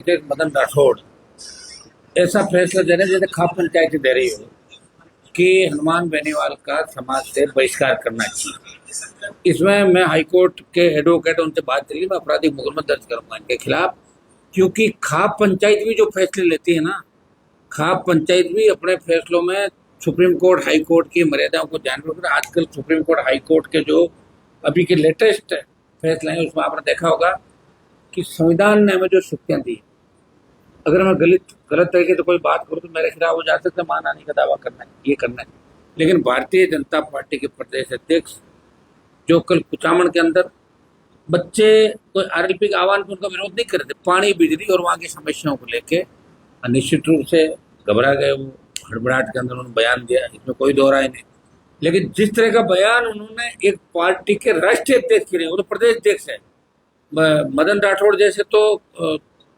मदन राठौड़ ऐसा फैसला दे रहे हैं जैसे खाप पंचायत दे रही हो कि हनुमान बेनीवाल का समाज से बहिष्कार करना चाहिए। इसमें मैं हाईकोर्ट के एडवोकेट उनसे बात करी, मैं आपराधिक मुकदमा दर्ज करूंगा इनके खिलाफ, क्योंकि खाप पंचायत भी जो फैसले लेती है ना, खाप पंचायत भी अपने फैसलों में सुप्रीम कोर्ट हाई कोर्ट की मर्यादाओं को ध्यान में रखकर आजकल सुप्रीम कोर्ट हाई कोर्ट के जो अभी के लेटेस्ट फैसले हैं उसमें आपने देखा होगा कि संविधान ने हमें जो शक्तियां दी, अगर मैं गलत गलत तरीके से कोई बात करूं तो मेरे खिलाफ हो जा सकता है, मानहानि का दावा करना है, ये करना है। लेकिन भारतीय जनता पार्टी के प्रदेश अध्यक्ष जो कल कुचामन के अंदर बच्चे कोई आरएलपी के आह्वान पर उनका विरोध नहीं कर रहे थे, पानी बिजली और वहां की समस्याओं को लेके निश्चित रूप से घबरा गए। वो हड़बड़ाहट के अंदर उन्होंने बयान दिया, इसमें कोई दो राय नहीं। लेकिन जिस तरह का बयान उन्होंने एक पार्टी के राष्ट्रीय अध्यक्ष के लिए, वो तो प्रदेश अध्यक्ष है, मदन राठौड़ जैसे तो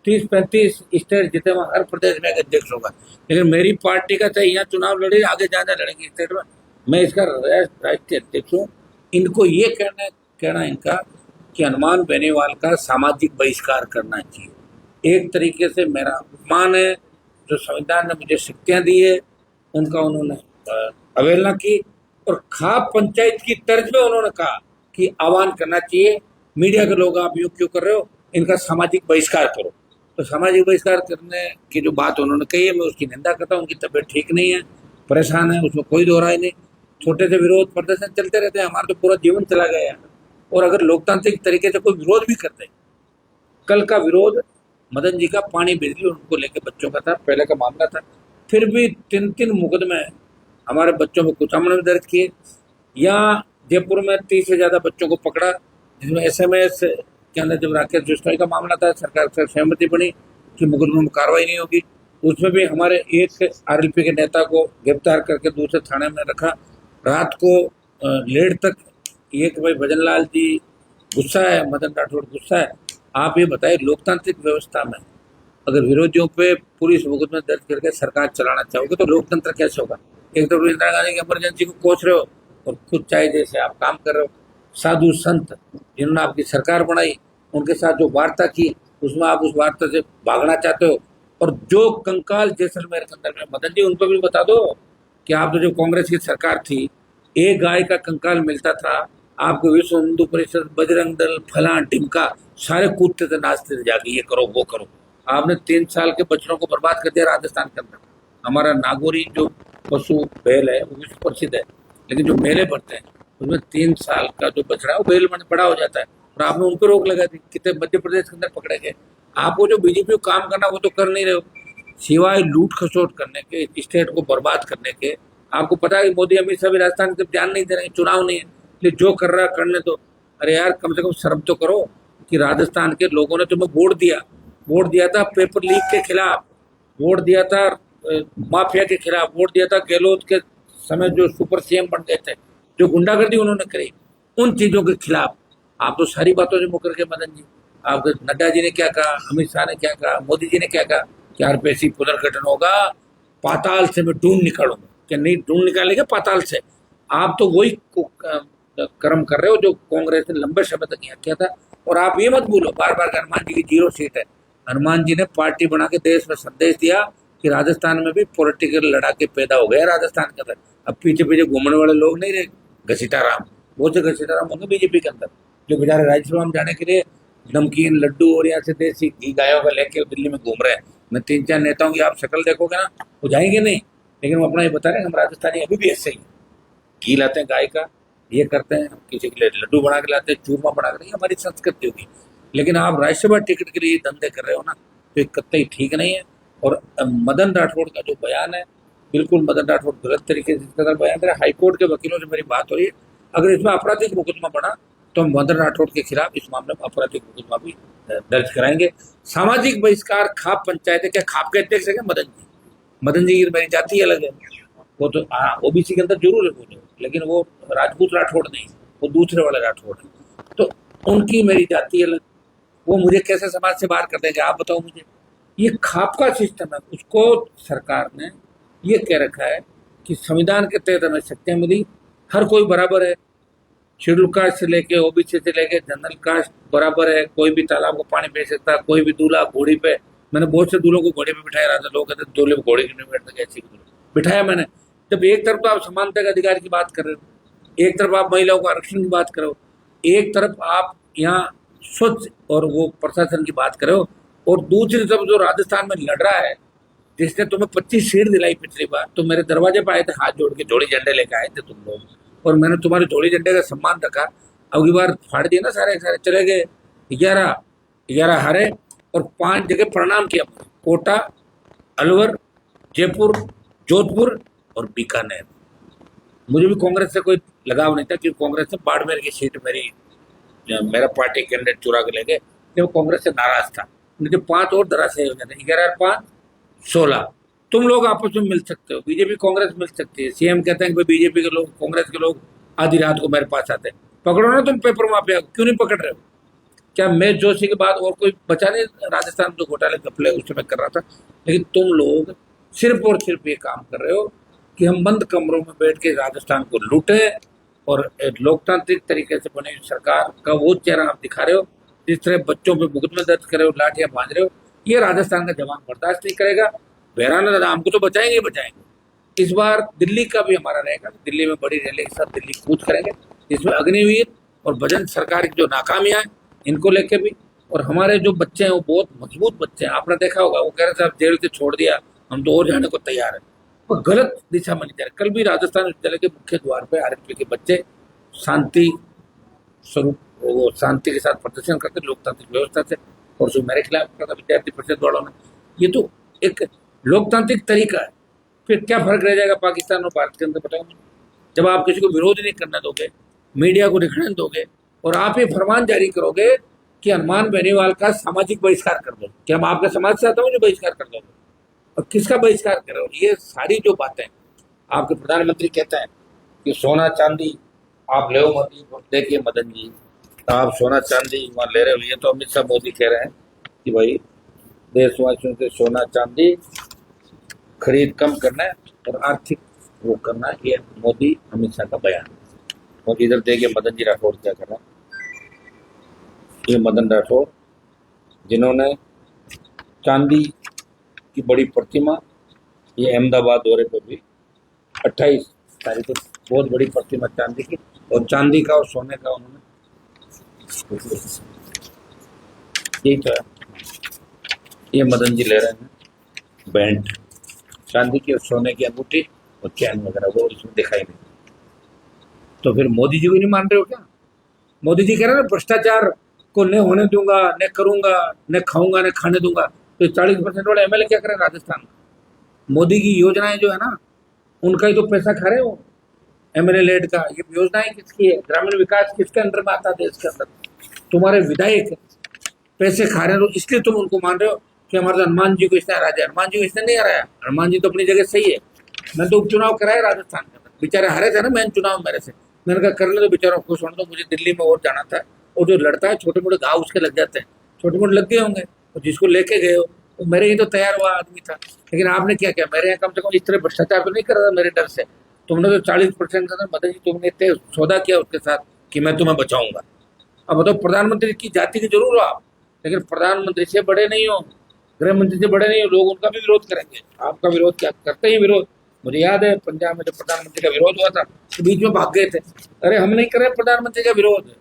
30-35 स्टेट जीते, वहां हर प्रदेश में एक अध्यक्ष होगा। लेकिन मेरी पार्टी का चाहे यहाँ चुनाव लड़े, आगे ज्यादा लड़ेंगे स्टेट में, मैं इसका राष्ट्रीय अध्यक्ष हूँ। इनको ये कहना इनका कि हनुमान बेनीवाल का सामाजिक बहिष्कार करना चाहिए। एक तरीके से मेरा अपमान है, जो संविधान ने मुझे शक्तियां दी है उनका उन्होंने अवहेलना की, और खाप पंचायत की तर्ज में उन्होंने कहा कि आह्वान करना चाहिए, मीडिया के लोग आप यूं क्यों कर रहे हो, इनका सामाजिक बहिष्कार करो। तो सामाजिक बहिष्कार करने की जो बात उन्होंने कही है, मैं उसकी निंदा करता हूँ। उनकी तबीयत ठीक नहीं है, परेशान है, उसमें कोई दो राय नहीं। छोटे से विरोध प्रदर्शन चलते रहते हैं, हमारा तो पूरा जीवन चला गया है। और अगर लोकतांत्रिक तरीके से कोई विरोध भी करते हैं, कल का विरोध मदन जी का पानी बिजली उनको लेकर बच्चों का था, पहले का मामला था, फिर भी 3-3 मुकदमे हमारे बच्चों में कुचामन में दर्ज किए। या जयपुर में 30 से ज्यादा बच्चों को पकड़ा, जिसमें एसएमएस के अंदर जब राकेश जोशी का मामला था, सरकार से सहमति बनी कि मुकदमे में कार्रवाई नहीं होगी, उसमें भी हमारे एक आरएलपी के नेता को गिरफ्तार करके दूसरे थाने में रखा। रात को लेट तक ये कि भाई भजन लाल जी गुस्सा है, मदन राठौड़ गुस्सा है। आप ये बताइए, लोकतांत्रिक व्यवस्था में अगर विरोधियों पे पुलिस मुकदमे दर्ज करके सरकार चलाना चाहोगे तो लोकतंत्र कैसे होगा? एक तो इंदिरा गांधी की इमरजेंसी को कोस रहे हो और खुद चाहे जैसे आप काम कर रहे हो। साधु संत जिन्होंने आपकी सरकार बनाई, उनके साथ जो वार्ता की, उसमें आप उस वार्ता से भागना चाहते हो। और जो कंकाल जैसलमेर के अंदर में, मदन जी उनको भी बता दो कि आप तो जो कांग्रेस की सरकार थी, एक गाय का कंकाल मिलता था, आपको विश्व हिंदू परिषद, बजरंग दल, फलां टिमका सारे कूदते थे, नाचते थे, जाके ये करो वो करो। आपने 3 साल के बच्चों को बर्बाद कर दिया राजस्थान के अंदर। हमारा नागौरी जो पशु बैल है वो विश्व प्रसिद्ध है, लेकिन जो मेले भरते हैं उसमें 3 साल का जो बछड़ा है वो बैल बड़ा हो जाता है, और आपने उन पर रोक लगा दी। कितने मध्य प्रदेश के अंदर पकड़े गए। आपको जो बीजेपी को काम करना वो तो कर नहीं रहे हो, सिवाय लूट खसोट करने के, स्टेट को बर्बाद करने के। आपको पता है कि मोदी अमित शाह भी राजस्थान की तरफ ध्यान नहीं दे रहे हैं, चुनाव नहीं है, इसलिए जो कर रहा है करने दो। अरे यार, कम से कम शर्म तो करो कि राजस्थान के लोगों ने तुम्हें वोट दिया था पेपर लीक के खिलाफ, वोट दिया था माफिया के खिलाफ, वोट दिया था गहलोत के समय जो सुपर सीएम बन गए थे, जो गुंडागर्दी उन्होंने करी, उन चीजों के खिलाफ। आप तो सारी बातों से मुकर के मदन जी, आप नड्डा जी ने क्या कहा, अमित शाह ने क्या कहा, मोदी जी ने क्या कहा कि आरपीसी पुनर्गठन होगा, पाताल से मैं ढूंढ निकालूंगा। क्या नहीं ढूंढ निकालेंगे पाताल से? आप तो वही कर्म कर रहे हो जो कांग्रेस ने लंबे समय तक यहाँ किया था। और आप ये मत भूलो बार बार हनुमान जी की 0 सीट है। हनुमान जी ने पार्टी बना के देश में संदेश दिया कि राजस्थान में भी पॉलिटिकल लड़ाके पैदा हो गए राजस्थान के अंदर। अब पीछे पीछे घूमने वाले लोग नहीं रहे, घसीटा राम, बहुत से घसीटा राम होंगे बीजेपी के अंदर, जो बेचारे राज्यसभा में जाने के लिए नमकीन लड्डू और यहाँ से देसी घी गायों का लेके दिल्ली में घूम रहे हैं। मैं 3-4 नेताओं की आप शक्ल देखोगे ना, वो जाएंगे नहीं, लेकिन वो अपना ये बता रहे हैं हम राजस्थानी अभी भी ऐसे ही घी लाते हैं गाय का, ये करते हैं, किसी के लिए लड्डू बना के लाते हैं, चूरमा बना के, हमारी संस्कृति होगी। लेकिन आप राज्यसभा टिकट के लिए धंधे कर रहे हो ना, तो एक कतई ठीक नहीं है। और मदन राठौड़ का जो बयान है, बिल्कुल मदन राठौड़ गलत तरीके से इसका बयान है। हाईकोर्ट के वकीलों से मेरी बात हो रही है, अगर इसमें आपराधिक मुकदमा बना तो हम मदन राठौड़ के खिलाफ इस मामले में आपराधिक मुकदमा भी दर्ज कराएंगे। सामाजिक बहिष्कार खाप पंचायत है, क्या खाप के अध्यक्ष है क्या मदन जी? मदन जी की मेरी जाति अलग है, वो तो ओबीसी के अंदर जरूर है वो, लेकिन वो राजपूत राठौड़ नहीं, वो दूसरे वाले राठौड़ है, तो उनकी मेरी जाति अलग, वो मुझे कैसे समाज से बाहर कर देंगे आप बताओ मुझे? ये खाप का सिस्टम है। उसको सरकार ने ये कह रखा है कि संविधान के तहत हमें शक्तियां मिली, हर कोई बराबर है, शेड्यूल कास्ट से लेके ओबीसी से लेके जनरल कास्ट बराबर है, कोई भी तालाब को पानी बेच सकता है, कोई भी दूल्हा घोड़ी पे मैंने बहुत से दूल्हों को घोड़े पे बिठाया, राजा लोग कहते दूल्हे को घोड़े क्यों नहीं बैठते, कैसे बिठाया मैंने। जब एक तरफ तो आप समानता के अधिकार की बात कर रहे हो, एक तरफ आप महिलाओं को आरक्षण की बात करो, एक तरफ आप यहाँ स्वच्छ और वो प्रशासन की बात करो, और दूसरी तरफ जो राजस्थान में लड़ रहा है, जिसने तुम्हें 25 सीट दिलाई पिछली बार, तो मेरे दरवाजे पर आए थे हाथ जोड़ के, जोड़ी झंडे लेके आए थे तुम लोग, और मैंने तुम्हारे जोड़ी झंडे का सम्मान रखा। अगली बार फाड़ दिए ना, सारे सारे चले गए, 11 हारे और 5 जगह प्रणाम किया, कोटा, अलवर, जयपुर, जोधपुर और बीकानेर। मुझे भी कांग्रेस से कोई लगाव नहीं था, क्योंकि कांग्रेस ने बाड़मेर की सीट मेरा पार्टी कैंडिडेट चुरा के ले गए, वो कांग्रेस से नाराज था। मुझे 5 और दरा से हो जाते, 11 और 5 16। तुम लोग आपस में मिल सकते हो, बीजेपी कांग्रेस मिल सकती है। सीएम कहते हैं कि बीजेपी के लोग, कांग्रेस के लोग आधी रात को मेरे पास आते हैं, पकड़ो ना तुम पेपर माफिया, क्यों नहीं पकड़ रहे हो? क्या मैं जोशी के बाद और कोई बचा नहीं राजस्थान जो घोटाले कपले उस समय कर रहा था? लेकिन तुम लोग सिर्फ और सिर्फ ये काम कर रहे हो कि हम बंद कमरों में बैठ के राजस्थान को लूटे, और लोकतांत्रिक तरीके से बनी सरकार का वो चेहरा आप दिखा रहे हो, जिस तरह बच्चों पे मुकदमे दर्ज करे हो, लाठियां बांध रहे हो। ये राजस्थान का जवान बर्दाश्त नहीं करेगा। बहराना दादा हमको तो बचाएंगे ही बचाएंगे। इस बार दिल्ली का भी हमारा रहेगा, दिल्ली में बड़ी रैली के साथ दिल्ली कूच करेंगे, जिसमें अग्निवीर और भजन सरकार की जो नाकामियां हैं इनको लेके भी, और हमारे जो बच्चे हैं वो बहुत मजबूत बच्चे हैं। आपने देखा होगा, वो कह रहे थे आप जेल से छोड़ दिया, हम तो और जाने को तैयार है, वो गलत दिशा में नहीं जा रहे। कल भी राजस्थान विश्वविद्यालय के मुख्य द्वार पे आरएसपी के बच्चे शांति स्वरूप, वो शांति के साथ प्रदर्शन करते लोकतांत्रिक व्यवस्था से, और जो मेरे खिलाफ करता विद्यार्थी परिषद वालों ने, ये तो एक लोकतांत्रिक तरीका है। फिर क्या फर्क रह जाएगा पाकिस्तान और भारत के अंदर, बताओ? जब आप किसी को विरोध नहीं करने दोगे, मीडिया को दिखाने दोगे, और आप ये फरमान जारी करोगे कि हनुमान बेनीवाल का सामाजिक बहिष्कार कर दो, कि हम आपके समाज से आता हूँ जो बहिष्कार कर दोगे, और किसका बहिष्कार करो? ये सारी जो बातें आपके प्रधानमंत्री कहते हैं कि सोना चांदी आप ले मत, देखिए मदन जी, आप सोना चांदी वहाँ ले रहे हो, ये तो अमित शाह मोदी कह रहे हैं कि भाई देशवासियों से सोना चांदी खरीद कम करना है और आर्थिक वो करना है, ये मोदी अमित शाह का बयान। और इधर देखिए मदन जी राठौड़ क्या कर रहे हैं, ये मदन राठौड़ जिन्होंने चांदी की बड़ी प्रतिमा, ये अहमदाबाद दौरे पर भी 28 तारीख को बहुत बड़ी प्रतिमा चांदी की, और चांदी का और सोने का उन्होंने, यही तो है, ये मदन जी ले रहे हैं बैंड, चांदी की और सोने की अंगूठी और चैन वगैरह, वो इसमें दिखाई नहीं। तो फिर मोदी जी को नहीं मान रहे हो क्या? मोदी जी कह रहे हैं ना, भ्रष्टाचार को न होने दूंगा, न करूंगा, न खाऊंगा, न खाने दूंगा। तो 40% वाले एमएलए क्या करें राजस्थान में? मोदी की योजनाएं जो है ना, उनका ही तो पैसा खा रहे हो, एमएलए लेड का। ये योजनाएं किसकी है? ग्रामीण विकास किसके अंडर में आता है देश के अंदर? तुम्हारे विधायक पैसे खा रहे हो, इसलिए तुम उनको मान रहे हो कि हमारे हनुमान जी को इसने हरा दिया। हनुमान जी को इसने नहीं हराया, हनुमान जी तो अपनी जगह सही है। मैंने तो उपचुनाव कराया राजस्थान के अंदर, बेचारे हारे थे ना मैन चुनाव मेरे से, मैंने कहा करने तो बेचारों खुश होने दो, मुझे दिल्ली में और जाना था। और जो लड़ता है छोटे मोटे घाव उसके लग जाते हैं, छोटे मोटे लग गए होंगे, और जिसको लेके गए हो वो मेरे ही तो तैयार हुआ आदमी था। लेकिन आपने क्या किया? मेरे यहाँ कम से कम इस तरह भ्रष्टाचार तो नहीं कर रहा था मेरे डर से। तुमने तो 40% का मदद जी, तुमने इतने सौदा किया उसके साथ कि मैं तुम्हें बचाऊंगा। अब बताओ, प्रधानमंत्री की जाति के जरूर हो आप, लेकिन प्रधानमंत्री से बड़े नहीं हो, गृह मंत्री से बड़े नहीं हो, लोग उनका भी विरोध करेंगे। आपका विरोध क्या करते ही विरोध। मुझे याद है पंजाब में जब प्रधानमंत्री का विरोध हुआ था तो बीच में भाग गए थे, अरे हम नहीं कर रहे प्रधानमंत्री का विरोध।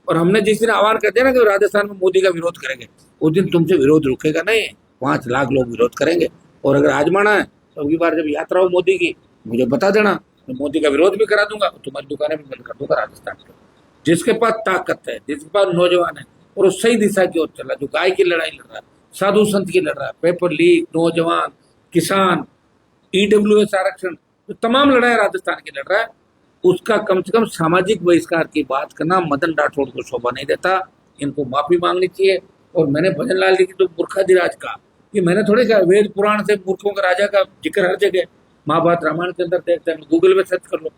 और हमने जिस दिन आह्वान कर दिया ना कि राजस्थान में मोदी का विरोध करेंगे, उस दिन तुमसे विरोध रुकेगा नहीं, 5 लाख लोग विरोध करेंगे। और अगर आजमाना है तो अगली बार जब यात्रा हो मोदी की, मुझे बता देना, मैं मोदी का विरोध भी करा दूंगा, तुम्हारी दुकानें भी बंद कर दूंगा राजस्थान के। जिसके पास ताकत है, जिसके पास नौजवान है और वो सही दिशा की ओर चल रहा है, जो गाय की लड़ाई लड़ रहा है, साधु संत की लड़ रहा है, पेपर लीक, नौजवान, किसान, ईडब्ल्यूएस आरक्षण, जो तमाम लड़ाई राजस्थान की लड़ रहा है, उसका कम से कम सामाजिक बहिष्कार की बात करना मदन राठौड़ को शोभा नहीं देता। इनको माफी मांगनी चाहिए। और मैंने भजन लाल जी की तो मूर्खाधिराज का, ये मैंने थोड़े कहा, वेद पुराण से मूर्खों का राजा का जिक्र हर जगह, महाभारत रामायण के अंदर देखते हैं, गूगल में सर्च कर लो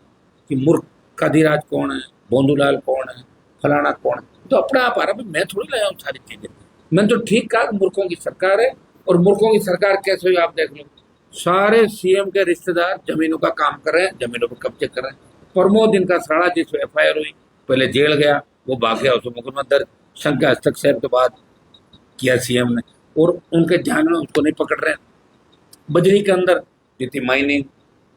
कि मूर्खाधिराज कौन है, बोंदूलाल कौन है, फलाना कौन है, तो अपने आप आ रहा है। मैं थोड़ी लाया हूँ सारी चीजें, मैंने तो ठीक कहा मूर्खों की सरकार है। और मूर्खों की सरकार कैसे हुई आप देख लो, सारे सीएम के रिश्तेदार जमीनों का काम कर रहे हैं, जमीनों पर कब्जे कर रहे हैं। प्रमोद इनका सड़ा, जिस एफआईआर हुई, पहले जेल गया, वो भाग गया, उसको मुकदमा दर्ज, संख्या हस्तक्षेप के बाद किया सीएम ने, और उनके ध्यान में उसको नहीं पकड़ रहे हैं। बजरी के अंदर जितनी माइनिंग,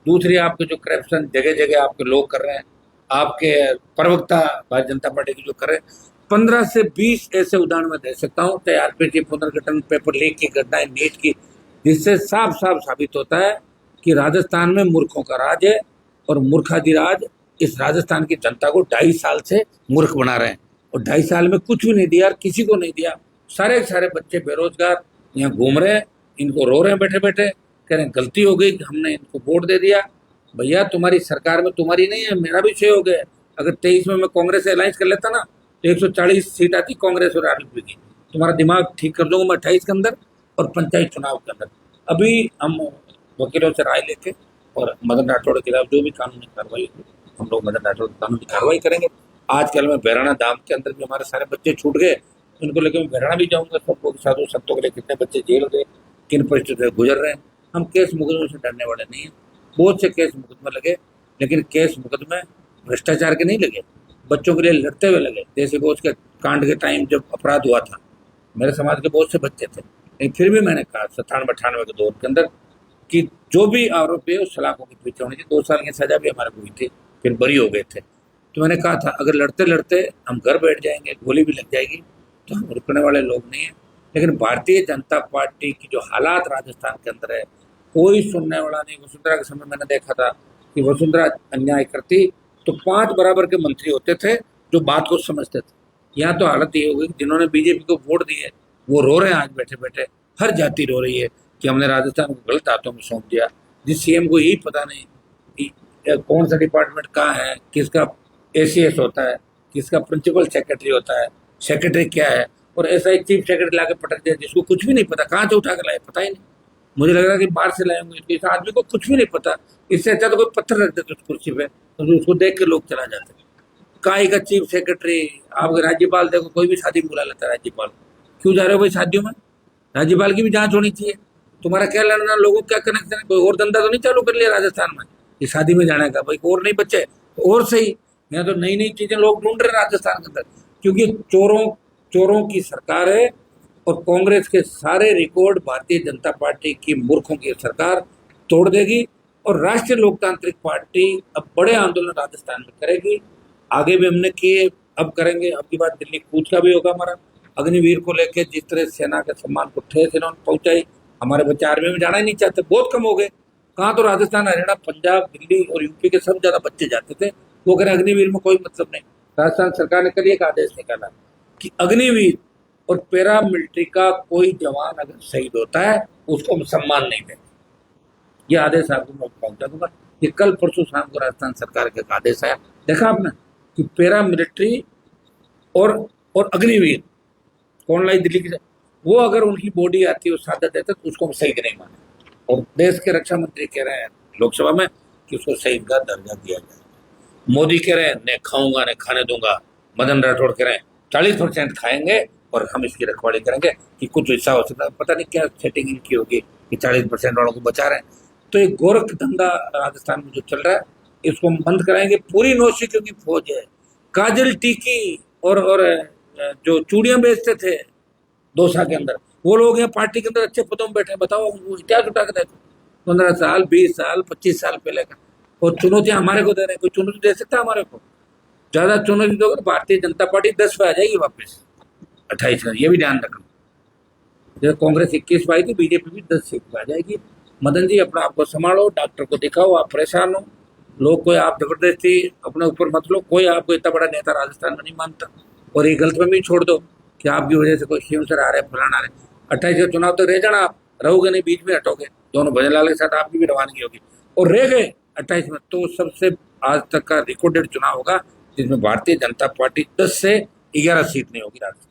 दूसरी आपके जो करप्शन जगह जगह आपके लोग कर रहे हैं, आपके प्रवक्ता भारतीय जनता पार्टी के जो कर रहे हैं, 15 से 20 ऐसे उदाहरण मैं दे सकता हूँ, चाहे आरपीटी पुनर्गठन, पेपर लीक की घटनाएं, नीट की, जिससे साफ साफ साबित होता है कि राजस्थान में मूर्खों का राज है और मूर्खाधिराज इस राजस्थान की जनता को 2.5 साल से मूर्ख बना रहे हैं। और 2.5 साल में कुछ भी नहीं दिया, किसी को नहीं दिया। सारे के सारे बच्चे बेरोजगार यहाँ घूम रहे हैं, इनको रो रहे हैं बैठे बैठे, कह रहे हैं गलती हो गई कि हमने इनको वोट दे दिया। भैया तुम्हारी सरकार में तुम्हारी नहीं है, मेरा भी 6 हो गया। अगर 23 में मैं कांग्रेस से अलायंस कर लेता ना तो 140 सीट आती कांग्रेस और आरएलपी की। तुम्हारा दिमाग ठीक कर दूंगा मैं 28 के अंदर और पंचायत चुनाव के अंदर। अभी हम वकीलों से राय लेके और मदन राठौड़ के खिलाफ जो भी कानूनी कार्रवाई होगी, हम लोग मदन राठौड़ की कानूनी कार्रवाई करेंगे। आजकल मैं बहराना धाम के अंदर भी हमारे सारे बच्चे छूट गए, उनको लेकर मैं बहराना भी जाऊंगा। सब लोग साधु संतों के लिए कितने बच्चे जेल गए, किन परिस्थितियों से गुजर रहे हैं। हम केस मुकदमे से डरने वाले नहीं हैं। बहुत से केस मुकदमे लगे, लेकिन केस मुकदमे भ्रष्टाचार के नहीं लगे, बच्चों के लिए लड़ते हुए लगे। जैसे बोझ के कांड के टाइम जब अपराध हुआ था, मेरे समाज के बहुत से बच्चे थे, लेकिन फिर भी मैंने कहा 97-98 के दौर के अंदर कि जो भी आरोपी है उस सलाखों के पीछे होनी चाहिए। 2 साल की सजा भी हमारे को हुई थी, फिर बरी हो गए थे। तो मैंने कहा था अगर लड़ते लड़ते हम घर बैठ जाएंगे, गोली भी लग जाएगी, तो हम रुकने वाले लोग नहीं हैं। लेकिन भारतीय जनता पार्टी की जो हालात राजस्थान के अंदर है, कोई सुनने वाला नहीं। वसुंधरा के समय मैंने देखा था कि वसुंधरा अन्याय करती तो 5 बराबर के मंत्री होते थे जो बात को समझते थे। यहाँ तो हालत ये हो गई, जिन्होंने बीजेपी को वोट दिए वो रो रहे हैं आज बैठे बैठे। हर जाति रो रही है कि हमने राजस्थान को गलत हाथों में सौंप दिया, जिस सीएम को यही पता नहीं कि कौन सा डिपार्टमेंट कहाँ है, किसका एसीएस होता है, किसका प्रिंसिपल सेक्रेटरी होता है, सेक्रेटरी क्या है। और ऐसा एक चीफ सेक्रेटरी लाके पटक दिया जिसको कुछ भी नहीं पता, कहाँ से उठा कर लाए पता ही नहीं। मुझे लग रहा है कि बाहर से लाए होंगे, इस आदमी को कुछ भी नहीं पता। इससे अच्छा तो कोई पत्थर रख देते उस कुर्सी पे, तो उसको देख के लोग चला जाते। काय का चीफ सेक्रेटरी, आप राज्यपाल देखो, कोई भी शादी में बुला लेता है राज्यपाल। क्यों जा रहे हो भाई शादियों में? राज्यपाल की भी जांच होनी चाहिए। तुम्हारा क्या लेना, लोगों क्या कनेक्शन है? कोई और धंधा तो नहीं चालू कर लिया राजस्थान में ये शादी में जाने का? भाई और नहीं बच्चे तो और सही। यहाँ तो नई नई चीजें लोग ढूंढ रहे हैं राजस्थान के अंदर, क्योंकि चोरों की सरकार है और कांग्रेस के सारे रिकॉर्ड भारतीय जनता पार्टी की मूर्खों की सरकार तोड़ देगी। और राष्ट्रीय लोकतांत्रिक पार्टी अब बड़े आंदोलन राजस्थान में करेगी। आगे भी हमने किए, अब करेंगे। अब की बात दिल्ली कूच का भी होगा हमारा। अग्निवीर को लेकर जिस तरह सेना के सम्मान को ठेस इन्होंने पहुंचाई, हमारे बच्चे आर्मी में जाना ही नहीं चाहते, बहुत कम हो गए। कहाँ तो राजस्थान, हरियाणा, पंजाब, दिल्ली और यूपी के सब ज्यादा बच्चे जाते थे। वो कह रहे अग्निवीर में कोई मतलब नहीं। राजस्थान सरकार ने कल एक आदेश निकाला कि अग्निवीर और पैरा मिलिट्री का कोई जवान अगर शहीद होता है उसको हम सम्मान नहीं देंगे। ये आदेश आपको मैं पहुंचा दूंगा। ये कल परसों शाम को राजस्थान सरकार का एक आदेश आया, देखा आपने, कि पैरा मिलिट्री और अग्निवीर कौन लाई दिल्ली की, वो अगर उनकी बॉडी आती है, वो शहादत देते तो उसको हम शहीद नहीं माने। और देश के रक्षा मंत्री कह रहे हैं लोकसभा में कि उसको शहीद का दर्जा दिया जाए। मोदी कह रहे हैं न खाऊंगा न खाने दूंगा। मदन राठौड़ कह रहे हैं 40% खाएंगे और हम इसकी रखवाली करेंगे कि कुछ हिस्सा हो सकता है। पता नहीं क्या सेटिंग इनकी होगी कि 40% वालों को बचा रहे हैं। तो ये गोरख धंधा राजस्थान में जो चल रहा है, इसको हम बंद कराएंगे। पूरी नौसिखियों की फौज है, काजल टीकी और जो चूड़ियां बेचते थे दौसा के अंदर, वो लोग यहाँ पार्टी के अंदर अच्छे पदों में बैठे। बताओ वो इतिहास उठा के देखो, 15 साल 20 साल 25 साल पहले का। और चुनौतियां हमारे को दे रहे हैं। कोई चुनौती दे सकता है हमारे को? ज्यादा चुनौती दोगे भारतीय जनता पार्टी 10 पे आ जाएगी वापस 28 का। ये भी ध्यान रखना, जैसे कांग्रेस 21 पे आई थी, बीजेपी भी 10 सीट पे आ जाएगी। मदन जी अपना आपको संभालो, डॉक्टर को दिखाओ। आप परेशान हो, लोग कोई आप जबरदस्ती अपने ऊपर मत लो। कोई आपको इतना बड़ा नेता राजस्थान में नहीं मानता। और ये गलतफहमी छोड़ दो कि आपकी वजह से कोई शिव सर आ रहे, फलाना आ रहे। 28 का चुनाव तक रह जाना, आप रहोगे नहीं, बीच में हटोगे। दोनों भजन लाल के साथ आपकी भी रवानगी होगी और रह गए 28 में, तो सबसे आज तक का रिकॉर्डेड चुनाव होगा जिसमें भारतीय जनता पार्टी 10 से 11 सीट नहीं होगी राजस्थान।